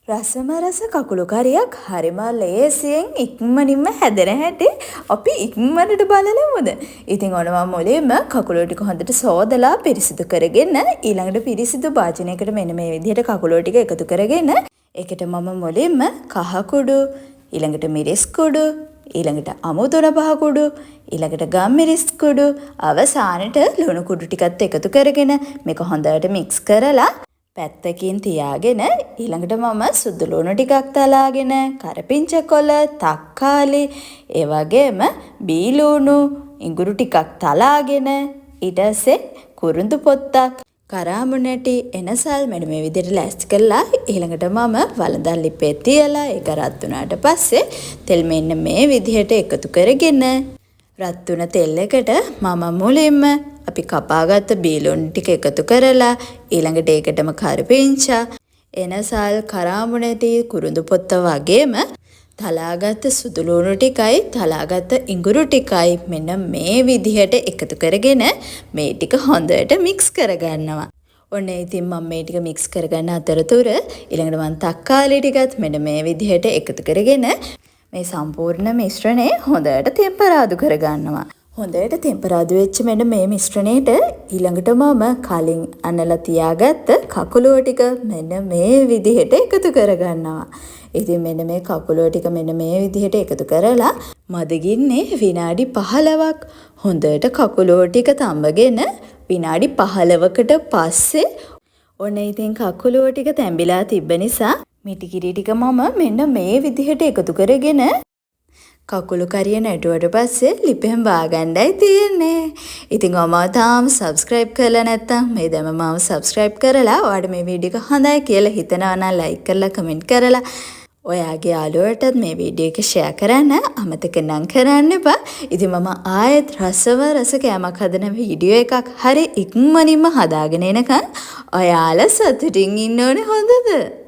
රසම රස කකුළු කරියක් හරිම ලේසියෙන් ඉක්මනින්ම හැදෙන හැටි අපි ඉක්මනට බලලමුද. ඉතින් ඔන්න මම මුලින්ම කකුළු ටික හොඳට සෝදලා පිරිසිදු කරගෙන ඊළඟට පිරිසිදු භාජනයකට මෙන්න මේ විදිහට කකුළු ටික එකතු කරගෙන ඒකට මම මුලින්ම කහ කුඩු ඊළඟට මිරිස් කුඩු ඊළඟට අමුතුන පහ කුඩු ඊළඟට ගම්මිරිස් කුඩු අවසානට ලුණු කුඩු ටිකත් එකතු කරගෙන මේක හොඳට මික්ස් කරලා පැත්තකින් තියාගෙන ඊළඟට මම සුදු ලුණු ටිකක් තලාගෙන කරපිංච කොළ තක්කාලි ඒ වගේම බීලුණු ඉඟුරු ටිකක් තලාගෙන ඊට පස්සේ කුරුඳු පොත්තක් කරාඹු නැටි එනසල් මෙන්න මේ විදිහට ලෑස්ති කරලා ඊළඟට මම වළඳන් ලිපේ තියලා ඒක රත් වුණාට පස්සේ තෙල් මෙන්න මේ විදිහට එකතු කරගෙන රත් වුණ තෙල් එකට මම මුලින්ම අපි කපාගත්ත බීලුණු ටික එකතු කරලා ඊළඟට ඒකටම කරපිංචා එනසල් කරාඹු නැටි කුරුඳු පොත්ත වගේම තලාගත්ත සුදු ලුණු ටිකයි තලාගත්ත ඉඟුරු ටිකයි මෙන්න මේ විදිහට එකතු කරගෙන මේ ටික හොඳට මික්ස් කරගන්නවා. ඔන්න ඉතින් මම මේ ටික මික්ස් කරගන්න අතරතුර ඊළඟට මම තක්කාලි ටිකත් මෙන්න මේ විදිහට එකතු කරගෙන මේ සම්පූර්ණ මිශ්‍රණය හොඳට තෙම්පරාදු කරගන්නවා. හොඳට තෙම්පරාදු වෙච්ච මෙන්න මේ මිශ්‍රණයට ඊළඟට මම කලින් අනලා තියාගත්ත කකුලුව ටික මෙන්න මේ විදිහට එකතු කරගන්නවා. ඉතින් මෙන්න මේ කකුලුව ටික මෙන්න මේ විදිහට එකතු කරලා මදගින්නේ විනාඩි 15ක් හොඳට කකුලුව ටික තඹගෙන විනාඩි 15කට පස්සේ ඔන්න ඉතින් කකුලුව ටික තැඹිලා තිබ්බ නිසා මිටිකිරි ටික මම මෙන්න මේ විදිහට එකතු කරගෙන කකුළු කරිය නැටුවට පස්සේ ලිපෙන් බාගන්නයි තියෙන්නේ. ඉතින් ඔයාලා තාම subscribe කරලා නැත්නම් මේ දැම මාව subscribe කරලා ඔයාලට මේ වීඩියෝ එක හොඳයි කියලා හිතනවා නම් like කරලා comment කරලා ඔයාගේ යාළුවන්ටත් මේ වීඩියෝ එක share කරන්න අමතක නම් කරන්න එපා. ඉතින් මම ආයෙත් රසව රස කෑමක් හදන වීඩියෝ එකක් හරි ඉක්මනින්ම හදාගෙන එනකන් ඔයාලා සතුටින් ඉන්න ඕනේ හොඳද?